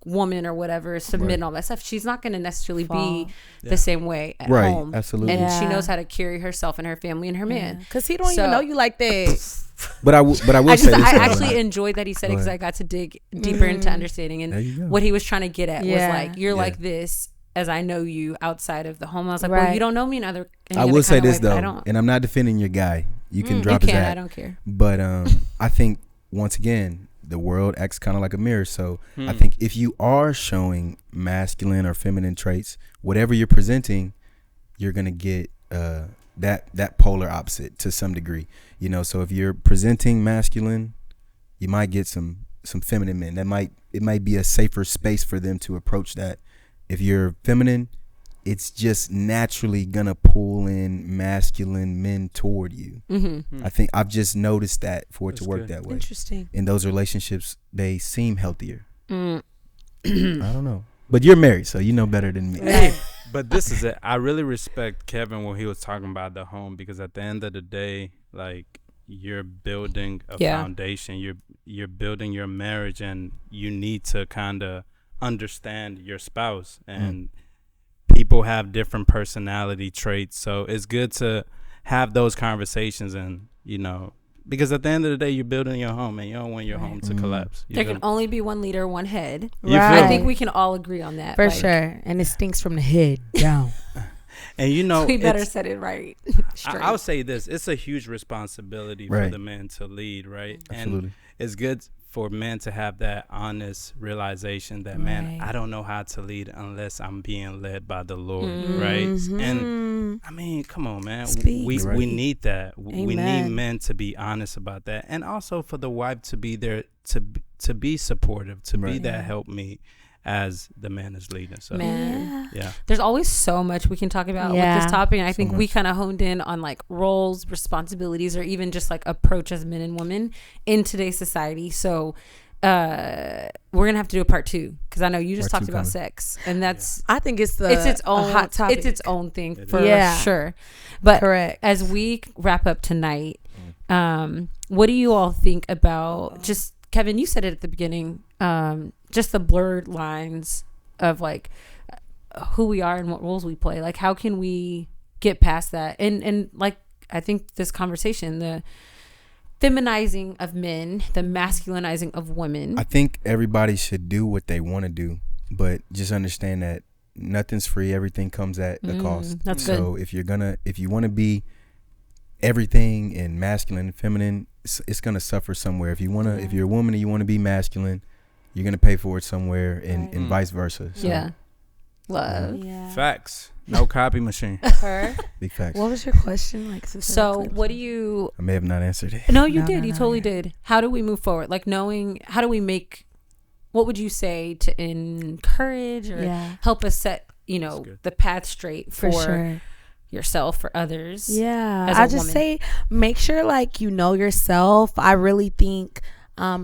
woman or whatever, submit Right. and all that stuff, she's not going to necessarily Fall. be the same way at Right, home. absolutely. And she Yeah. knows how to carry herself and her family and her man. Because he don't So- even know you like that. But I will I say this. though. actually enjoyed that he said it because I got to dig deeper into understanding There you go. and what he was trying to get at was Yeah. like, you're Yeah. like this as I know you outside of the home. I was like, Right. well, you don't know me in other. I will say this I though, don't. and I'm not defending your guy. You can You drop his can. hat. I don't care. But I think once again, the world acts kind of like a mirror. So I think if you are showing masculine or feminine traits, whatever you're presenting, you're gonna get that polar opposite to some degree. You know, so if you're presenting masculine, you might get some feminine men. It might be a safer space for them to approach that. If you're feminine, it's just naturally gonna pull in masculine men toward you. I think I've just noticed that for it to work that way. Interesting. In those relationships, they seem healthier. I don't know, but you're married, so you know better than me. Hey, but this is it. I really respect Kevin when he was talking about the home, because at the end of the day, like, you're building a foundation. You're building your marriage, and you need to kind of understand your spouse. And people have different personality traits, so it's good to have those conversations. And because at the end of the day, you're building your home, and you don't want your home to collapse. There can only be one leader, one head. Right. I think we can all agree on that. For sure. And it stinks from the head down. And we better set it right. I'll say this: it's a huge responsibility for the men to lead, right? Absolutely. And it's good for men to have that honest realization that, man, I don't know how to lead unless I'm being led by the Lord, right? And I mean, come on, man, we need that. Amen. We need men to be honest about that, and also for the wife to be there to be supportive, to be that helpmeet as the man is leading. So there's always so much we can talk about with this topic, and I think we kind of honed in on like roles, responsibilities, or even just like approach as men and women in today's society. So we're gonna have to do a part 2, because I know you just talked about sex, and that's I think it's its own hot topic. It's its own thing for sure. But correct. As we wrap up tonight, what do you all think about, just Kevin, you said it at the beginning, just the blurred lines of like who we are and what roles we play. Like, how can we get past that? And like, I think this conversation, the feminizing of men, the masculinizing of women. I think everybody should do what they want to do, but just understand that nothing's free. Everything comes at a cost. That's so good. if you want to be everything in masculine and feminine, it's gonna suffer somewhere. If you're a woman and you want to be masculine, you're gonna pay for it somewhere, and vice versa. So, love. Facts. No copy machine. Big facts. What was your question? Like, so what do you? I may have not answered it. No, you did. You totally did. How do we move forward? Like, knowing, how do we make? What would you say to encourage or help us set, the path straight for yourself, for others? I just say, make sure like you know yourself. I really think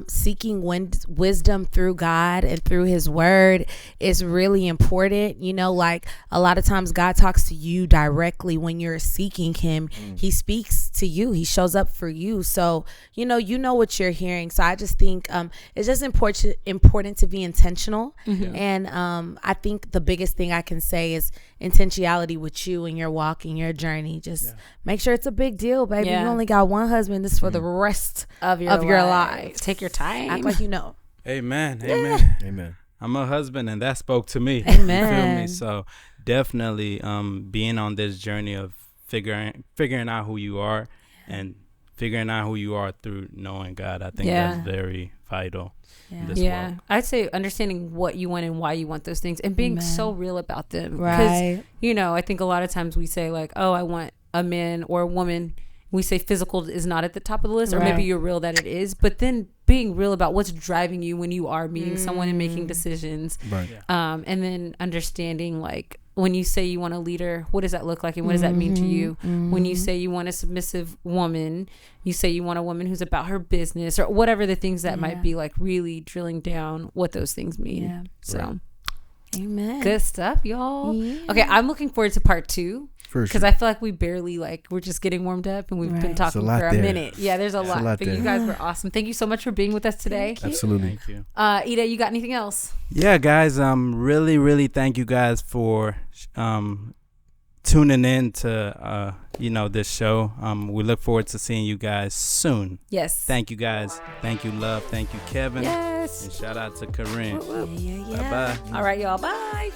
seeking wisdom through God and through his word is really important. Like a lot of times God talks to you directly when you're seeking him. He speaks to you. He shows up for you. So, you know what you're hearing. So I just think it's just important to be intentional. And I think the biggest thing I can say is intentionality with you and your walk and your journey. Just make sure it's a big deal, baby. You only got one husband. This is for the rest of your life. Take your time. Act like you know. Amen. Amen. I'm a husband, and that spoke to me. Amen. You feel me? So definitely being on this journey of figuring out who you are, and figuring out who you are through knowing God. I think that's very vital. In this world. I'd say understanding what you want and why you want those things, and being so real about them. Right. Because, I think a lot of times we say like, oh, I want a man or a woman. We say physical is not at the top of the list, or maybe you're real that it is, but then being real about what's driving you when you are meeting someone and making decisions. Right. And then understanding, like, when you say you want a leader, what does that look like, and what does that mean to you? When you say you want a submissive woman, you say you want a woman who's about her business, or whatever the things that might be, like really drilling down what those things mean. So Amen. Good stuff, y'all. Okay, I'm looking forward to part 2. Because I feel like we barely, we're just getting warmed up, and we've been talking for a minute. Yeah, there's a lot. But you guys were awesome. Thank you so much for being with us today. Absolutely. Thank you. Ida, you got anything else? Yeah, guys, really, really thank you guys for tuning in to this show. We look forward to seeing you guys soon. Yes. Thank you, guys. Thank you, Love. Thank you, Kevin. Yes. And shout out to Corinne. Yeah. Bye-bye. All right, y'all. Bye.